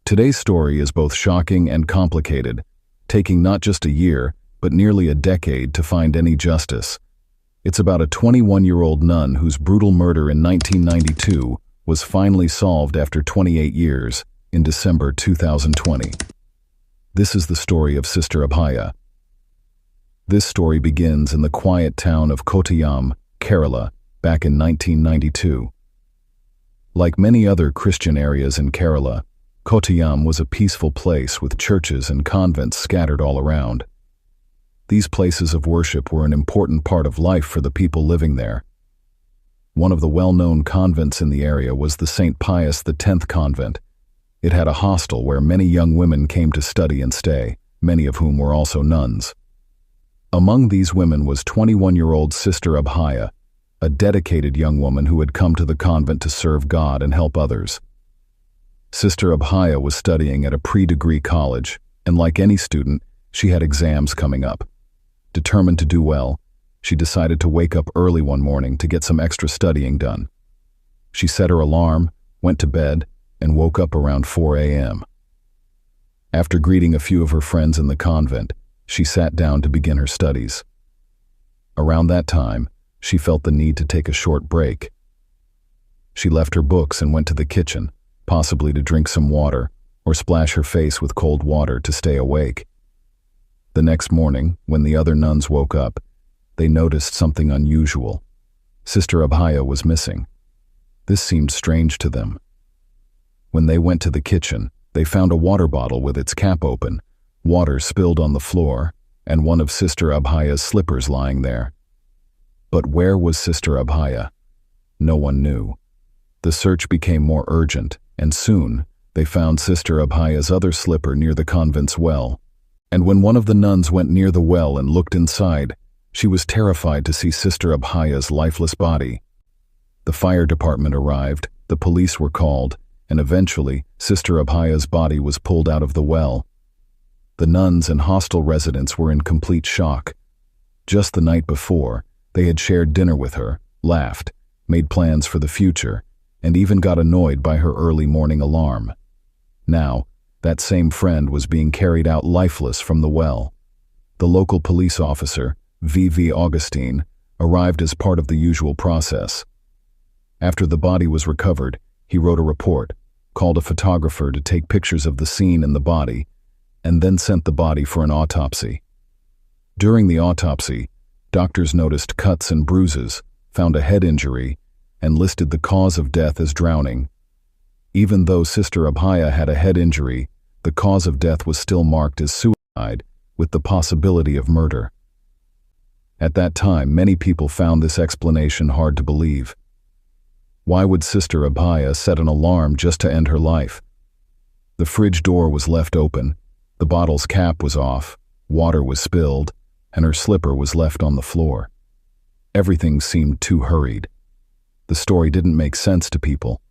Today's story is both shocking and complicated, taking not just a year, but nearly a decade to find any justice. It's about a 21-year-old nun whose brutal murder in 1992 was finally solved after 28 years, in December 2020. This is the story of Sister Abhaya. This story begins in the quiet town of Kottayam, Kerala, back in 1992. Like many other Christian areas in Kerala, Kottayam was a peaceful place with churches and convents scattered all around. These places of worship were an important part of life for the people living there. One of the well-known convents in the area was the St. Pius X convent. It had a hostel where many young women came to study and stay, many of whom were also nuns. Among these women was 21-year-old Sister Abhaya, a dedicated young woman who had come to the convent to serve God and help others. Sister Abhaya was studying at a pre-degree college, and like any student, she had exams coming up. Determined to do well, she decided to wake up early one morning to get some extra studying done. She set her alarm, went to bed, and woke up around 4 a.m. After greeting a few of her friends in the convent, she sat down to begin her studies. Around that time, she felt the need to take a short break. She left her books and went to the kitchen, possibly to drink some water or splash her face with cold water to stay awake. The next morning, when the other nuns woke up, they noticed something unusual. Sister Abhaya was missing. This seemed strange to them. When they went to the kitchen, they found a water bottle with its cap open, water spilled on the floor, and one of Sister Abhaya's slippers lying there. But where was Sister Abhaya? No one knew. The search became more urgent, and soon they found Sister Abhaya's other slipper near the convent's well. And when one of the nuns went near the well and looked inside, she was terrified to see Sister Abhaya's lifeless body. The fire department arrived, the police were called, and eventually Sister Abhaya's body was pulled out of the well. The nuns and hostel residents were in complete shock. Just the night before, they had shared dinner with her, laughed, made plans for the future, and even got annoyed by her early morning alarm. Now, that same friend was being carried out lifeless from the well. The local police officer, V.V. Augustine, arrived as part of the usual process. After the body was recovered, he wrote a report, called a photographer to take pictures of the scene and the body, and then sent the body for an autopsy. During the autopsy, doctors noticed cuts and bruises, found a head injury, and listed the cause of death as drowning. Even though Sister Abhaya had a head injury, the cause of death was still marked as suicide, with the possibility of murder. At that time, many people found this explanation hard to believe. Why would Sister Abhaya set an alarm just to end her life? The fridge door was left open, the bottle's cap was off, water was spilled, and her slipper was left on the floor. Everything seemed too hurried. The story didn't make sense to people.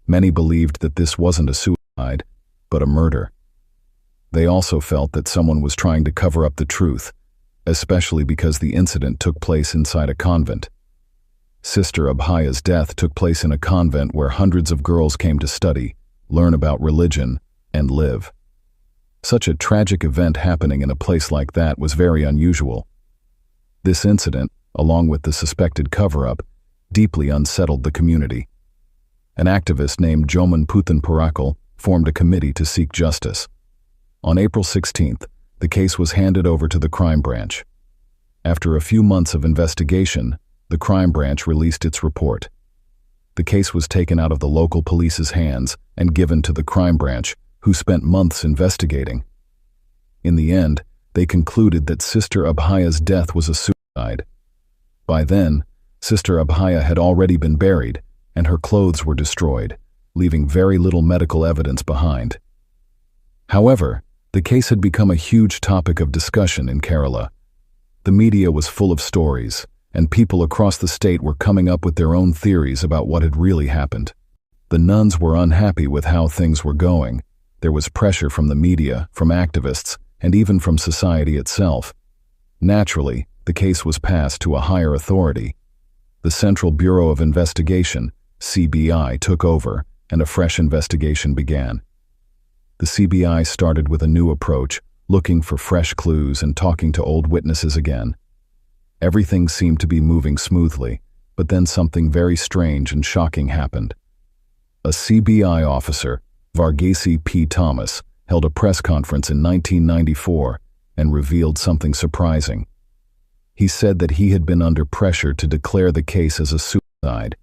Many believed that this wasn't a suicide, but a murder. They also felt that someone was trying to cover up the truth, especially because the incident took place inside a convent. Sister Abhaya's death took place in a convent where hundreds of girls came to study, learn about religion, and live. Such a tragic event happening in a place like that was very unusual. This incident, along with the suspected cover-up, deeply unsettled the community. An activist named Joman Puthan Parakal formed a committee to seek justice. On April 16th, the case was handed over to the crime branch. After a few months of investigation, the crime branch released its report. The case was taken out of the local police's hands and given to the crime branch, who spent months investigating. In the end, they concluded that Sister Abhaya's death was a suicide. By then, Sister Abhaya had already been buried, and her clothes were destroyed, leaving very little medical evidence behind. However, the case had become a huge topic of discussion in Kerala. The media was full of stories, and people across the state were coming up with their own theories about what had really happened. The nuns were unhappy with how things were going. There was pressure from the media, from activists, and even from society itself. Naturally, the case was passed to a higher authority. The Central Bureau of Investigation, CBI, took over, and a fresh investigation began. The CBI started with a new approach, looking for fresh clues and talking to old witnesses again. Everything seemed to be moving smoothly, but then something very strange and shocking happened. A CBI officer, Varghese P. Thomas, held a press conference in 1994 and revealed something surprising. He said that he had been under pressure to declare the case as a suicide.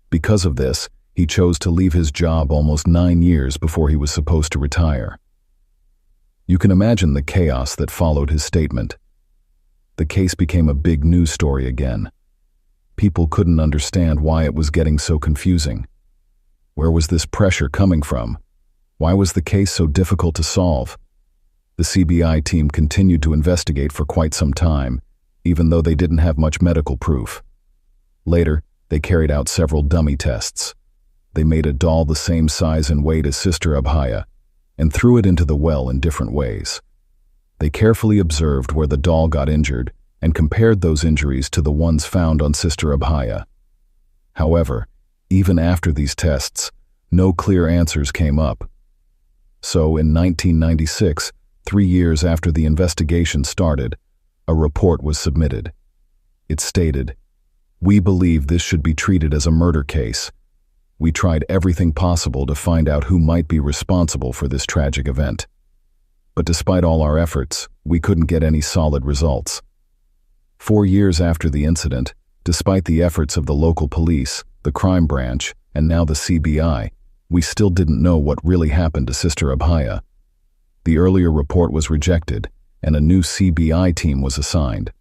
Because of this, he chose to leave his job almost 9 years before he was supposed to retire. You can imagine the chaos that followed his statement. The case became a big news story again. People couldn't understand why it was getting so confusing. Where was this pressure coming from? Why was the case so difficult to solve? The CBI team continued to investigate for quite some time, even though they didn't have much medical proof. Later, they carried out several dummy tests. They made a doll the same size and weight as Sister Abhaya and threw it into the well in different ways. They carefully observed where the doll got injured and compared those injuries to the ones found on Sister Abhaya. However, even after these tests, no clear answers came up. So in 1996, 3 years after the investigation started, a report was submitted. It stated, "We believe this should be treated as a murder case. We tried everything possible to find out who might be responsible for this tragic event. But despite all our efforts, we couldn't get any solid results." 4 years after the incident, despite the efforts of the local police, the crime branch, and now the CBI, we still didn't know what really happened to Sister Abhaya. The earlier report was rejected, and a new CBI team was assigned.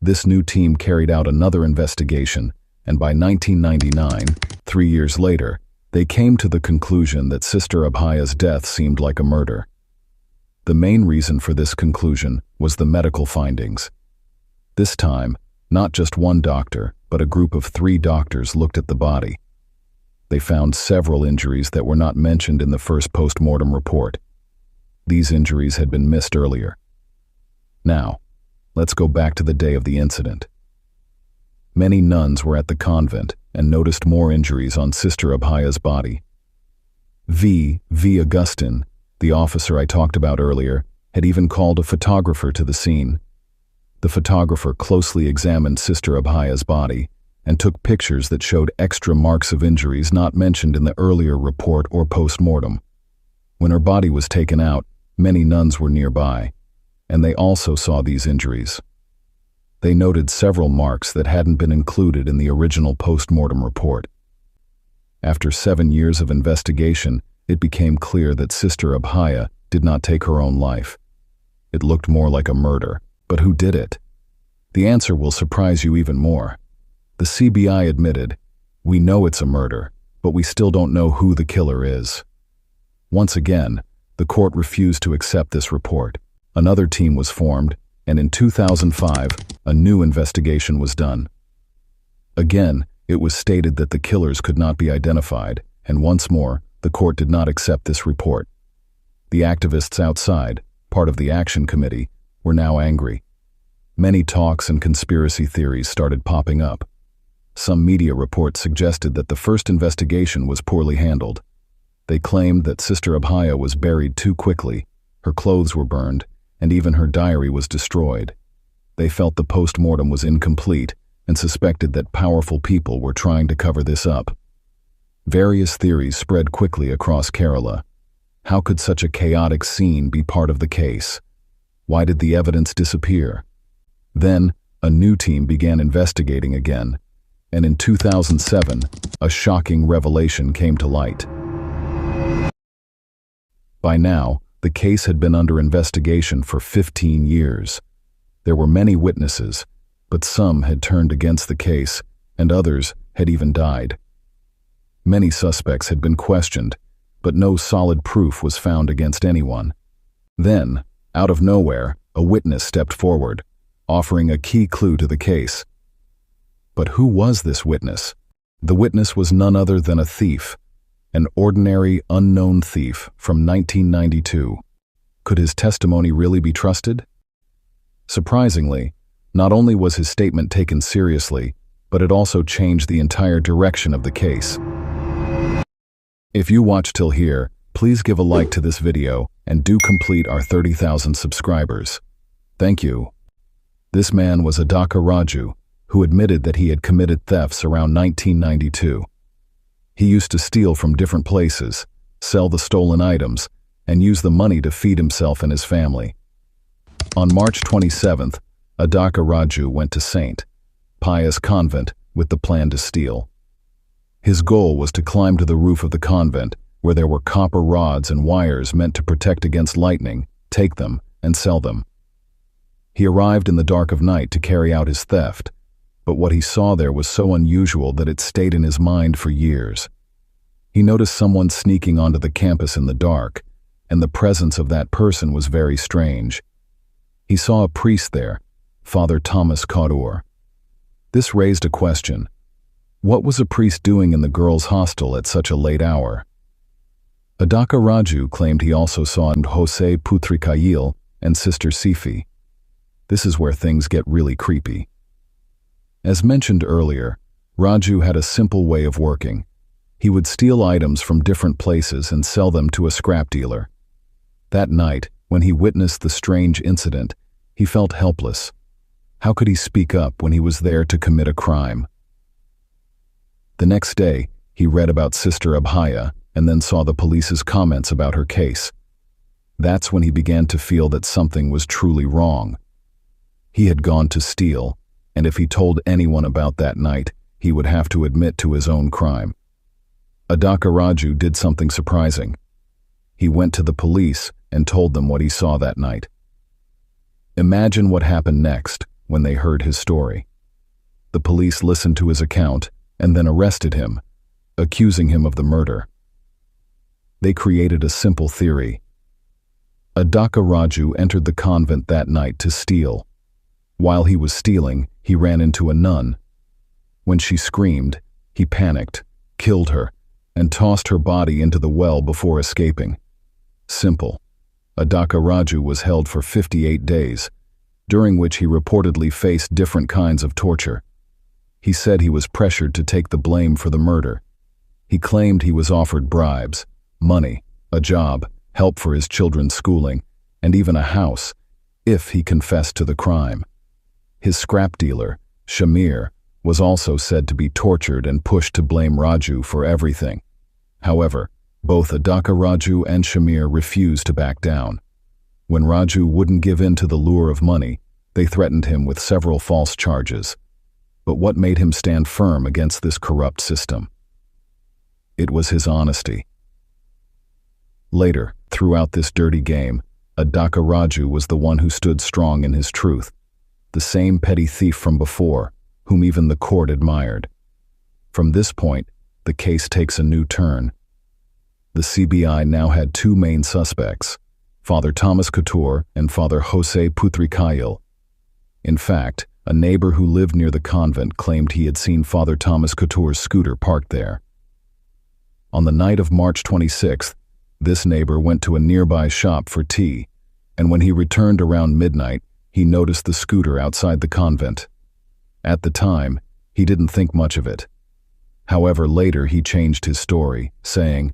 This new team carried out another investigation, and by 1999, 3 years later, they came to the conclusion that Sister Abhaya's death seemed like a murder. The main reason for this conclusion was the medical findings. This time, not just one doctor, but a group of 3 doctors looked at the body. They found several injuries that were not mentioned in the first post-mortem report. These injuries had been missed earlier. Now, let's go back to the day of the incident. Many nuns were at the convent and noticed more injuries on Sister Abhaya's body. V. Augustine, the officer I talked about earlier, had even called a photographer to the scene. The photographer closely examined Sister Abhaya's body and took pictures that showed extra marks of injuries not mentioned in the earlier report or post-mortem. When her body was taken out, many nuns were nearby, and they also saw these injuries. They noted several marks that hadn't been included in the original post-mortem report. After 7 years of investigation, it became clear that Sister Abhaya did not take her own life. It looked more like a murder, but who did it? The answer will surprise you even more. The CBI admitted, "We know it's a murder, but we still don't know who the killer is." Once again, the court refused to accept this report. Another team was formed, and in 2005, a new investigation was done. Again, it was stated that the killers could not be identified, and once more, the court did not accept this report. The activists outside, part of the action committee, were now angry. Many talks and conspiracy theories started popping up. Some media reports suggested that the first investigation was poorly handled. They claimed that Sister Abhaya was buried too quickly, her clothes were burned, and even her diary was destroyed. They felt the post-mortem was incomplete and suspected that powerful people were trying to cover this up. Various theories spread quickly across Kerala. How could such a chaotic scene be part of the case? Why did the evidence disappear? Then, a new team began investigating again, and in 2007, a shocking revelation came to light. By now, the case had been under investigation for 15 years. There were many witnesses, but some had turned against the case, and others had even died. Many suspects had been questioned, but no solid proof was found against anyone. Then, out of nowhere, a witness stepped forward, offering a key clue to the case. But who was this witness? The witness was none other than a thief, an ordinary, unknown thief from 1992. Could his testimony really be trusted? Surprisingly, not only was his statement taken seriously, but it also changed the entire direction of the case. If you watched till here, Please give a like to this video and do complete our 30,000 subscribers. Thank you. This man was Adhaka Raju, who admitted that he had committed thefts around 1992. He used to steal from different places, sell the stolen items, and use the money to feed himself and his family. On March 27th, Adhaka Raju went to St. Pius Convent with the plan to steal. His goal was to climb to the roof of the convent, where there were copper rods and wires meant to protect against lightning, take them, and sell them. He arrived in the dark of night to carry out his theft, but what he saw there was so unusual that it stayed in his mind for years. He noticed someone sneaking onto the campus in the dark, and the presence of that person was very strange. He saw a priest there, Father Thomas Kautur. This raised a question. What was a priest doing in the girls' hostel at such a late hour? Adhaka Raju claimed he also saw Jose Putrikail and Sister Sifi. This is where things get really creepy. As mentioned earlier, Raju had a simple way of working. He would steal items from different places and sell them to a scrap dealer. That night, when he witnessed the strange incident, he felt helpless. How could he speak up when he was there to commit a crime? The next day, he read about Sister Abhaya and then saw the police's comments about her case. That's when he began to feel that something was truly wrong. He had gone to steal, and if he told anyone about that night, he would have to admit to his own crime. Adhaka Raju did something surprising. He went to the police and told them what he saw that night. Imagine what happened next when they heard his story. The police listened to his account and then arrested him, accusing him of the murder. They created a simple theory. Adhaka Raju entered the convent that night to steal. While he was stealing, he ran into a nun. When she screamed, he panicked, killed her, and tossed her body into the well before escaping. Simple. Adhaka Raju was held for 58 days, during which he reportedly faced different kinds of torture. He said he was pressured to take the blame for the murder. He claimed he was offered bribes, money, a job, help for his children's schooling, and even a house, if he confessed to the crime. His scrap dealer, Shamir, was also said to be tortured and pushed to blame Raju for everything. However, both Adhaka Raju and Shamir refused to back down. When Raju wouldn't give in to the lure of money, they threatened him with several false charges. But what made him stand firm against this corrupt system? It was his honesty. Later, throughout this dirty game, Adhaka Raju was the one who stood strong in his truth, the same petty thief from before, whom even the court admired. From this point, the case takes a new turn. The CBI now had two main suspects, Father Thomas Kautur and Father Jose Putrikail. In fact, a neighbor who lived near the convent claimed he had seen Father Thomas Kautur's scooter parked there. On the night of March 26th, this neighbor went to a nearby shop for tea, and when he returned around midnight, he noticed the scooter outside the convent. At the time, he didn't think much of it. However, later he changed his story, saying,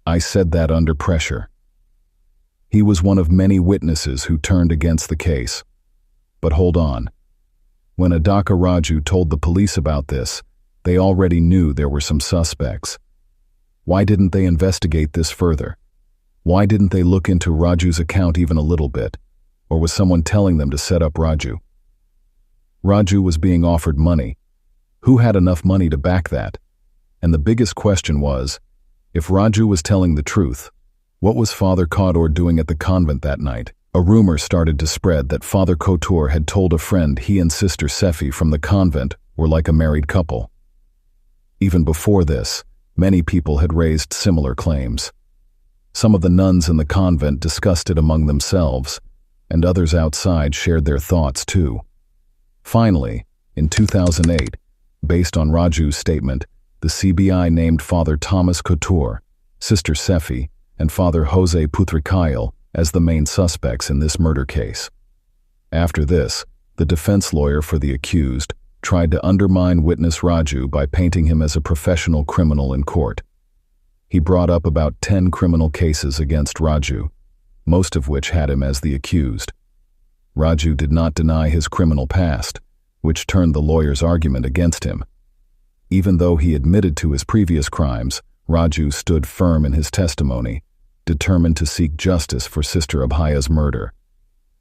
"I said that under pressure." He was one of many witnesses who turned against the case. But hold on. When Adhaka Raju told the police about this, they already knew there were some suspects. Why didn't they investigate this further? Why didn't they look into Raju's account even a little bit? Or was someone telling them to set up Raju? Raju was being offered money. Who had enough money to back that? And the biggest question was, if Raju was telling the truth, what was Father Kautur doing at the convent that night? A rumor started to spread that Father Kautur had told a friend he and Sister Sifi from the convent were like a married couple. Even before this, many people had raised similar claims. Some of the nuns in the convent discussed it among themselves, and others outside shared their thoughts too. Finally, in 2008, based on Raju's statement, the CBI named Father Thomas Kautur, Sister Sifi, and Father Jose Putrikail as the main suspects in this murder case. After this, the defense lawyer for the accused tried to undermine witness Raju by painting him as a professional criminal in court. He brought up about 10 criminal cases against Raju, most of which had him as the accused. Raju did not deny his criminal past, which turned the lawyer's argument against him. Even though he admitted to his previous crimes, Raju stood firm in his testimony, determined to seek justice for Sister Abhaya's murder.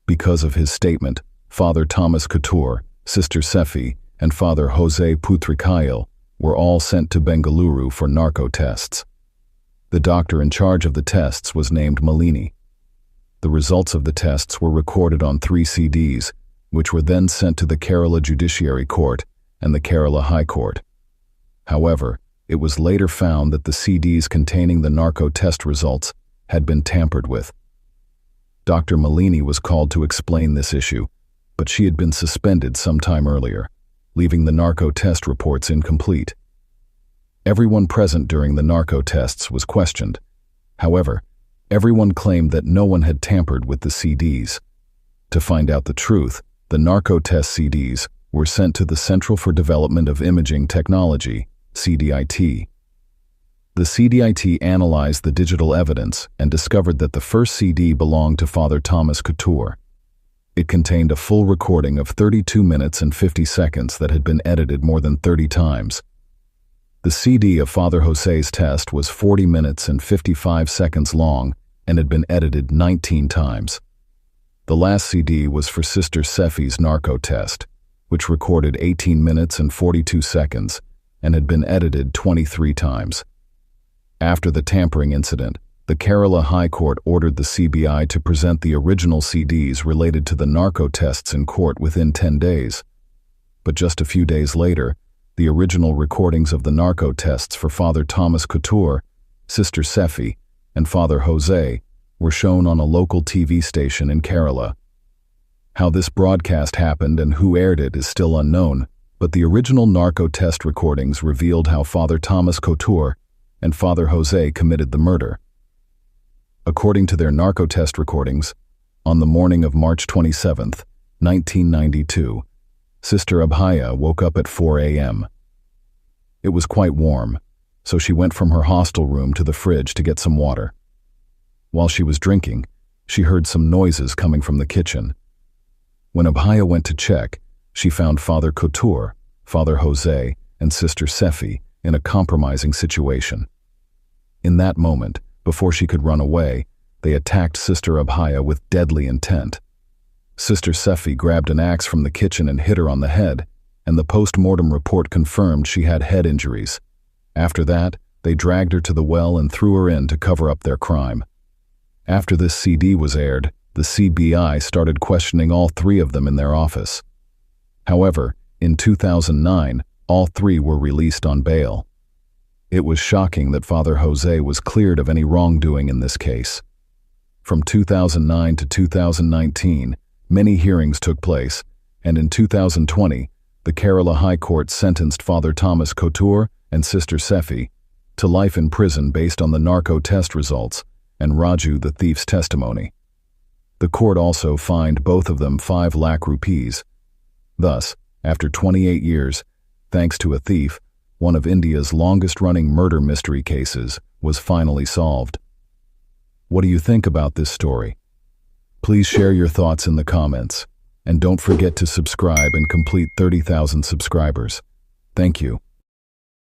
Because of his statement, Father Thomas Couture, Sister Sefi, and Father Jose Putrikail were all sent to Bengaluru for narco tests. The doctor in charge of the tests was named Malini. The results of the tests were recorded on 3 CDs, which were then sent to the Kerala Judiciary Court and the Kerala High Court. However, it was later found that the CDs containing the narco test results had been tampered with. Dr. Malini was called to explain this issue, but she had been suspended some time earlier, leaving the narco test reports incomplete. Everyone present during the narco tests was questioned. However, everyone claimed that no one had tampered with the CDs. To find out the truth, the narco test CDs were sent to the Central for Development of Imaging Technology, CDIT. The CDIT analyzed the digital evidence and discovered that the first CD belonged to Father Thomas Couture. It contained a full recording of 32 minutes and 50 seconds that had been edited more than 30 times. The CD of Father Jose's test was 40 minutes and 55 seconds long and had been edited 19 times. The last CD was for Sister Sefi's narco test, which recorded 18 minutes and 42 seconds and had been edited 23 times. After the tampering incident, the Kerala High Court ordered the CBI to present the original CDs related to the narco tests in court within 10 days. But just a few days later, the original recordings of the narco tests for Father Thomas Couture, Sister Sefi, and Father Jose were shown on a local TV station in Kerala. How this broadcast happened and who aired it is still unknown, but the original narco test recordings revealed how Father Thomas Couture and Father Jose committed the murder. According to their narco test recordings, on the morning of March 27, 1992, Sister Abhaya woke up at 4 a.m. It was quite warm, so she went from her hostel room to the fridge to get some water. While she was drinking, she heard some noises coming from the kitchen. When Abhaya went to check, she found Father Couture, Father Jose, and Sister Sefi in a compromising situation. In that moment, before she could run away, they attacked Sister Abhaya with deadly intent. Sister Sefi grabbed an axe from the kitchen and hit her on the head, and the post-mortem report confirmed she had head injuries. After that, they dragged her to the well and threw her in to cover up their crime. After this CD was aired, the CBI started questioning all 3 of them in their office. However, in 2009, all 3 were released on bail. It was shocking that Father Jose was cleared of any wrongdoing in this case. From 2009 to 2019, many hearings took place, and in 2020, the Kerala High Court sentenced Father Thomas Couture and Sister Sefi to life in prison based on the narco test results and Raju the thief's testimony. The court also fined both of them 5 lakh rupees. Thus, after 28 years, thanks to a thief, one of India's longest-running murder mystery cases was finally solved. What do you think about this story? Please share your thoughts in the comments, and don't forget to subscribe and complete 30,000 subscribers. Thank you.